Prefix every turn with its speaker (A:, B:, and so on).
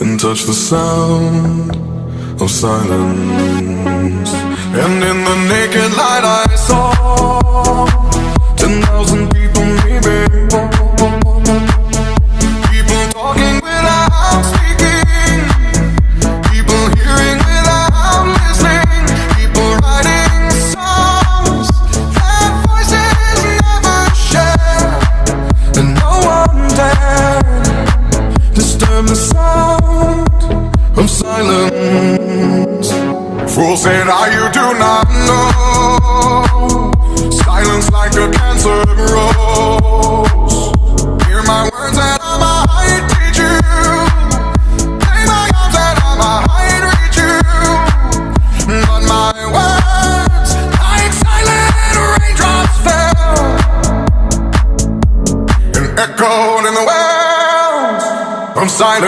A: and touch the sound of silence. And in the naked light I saw 10,000 people, maybe. People talking without speaking, people hearing without listening, people writing songs that voices never share, and no one dared disturb the sound of silence. Fool said, you do not know. Silence like a cancer grows. Hear my words and I might teach you. Lay my arms and I might reach you. But my words, like silent raindrops, fell and echoed in the wells of silence.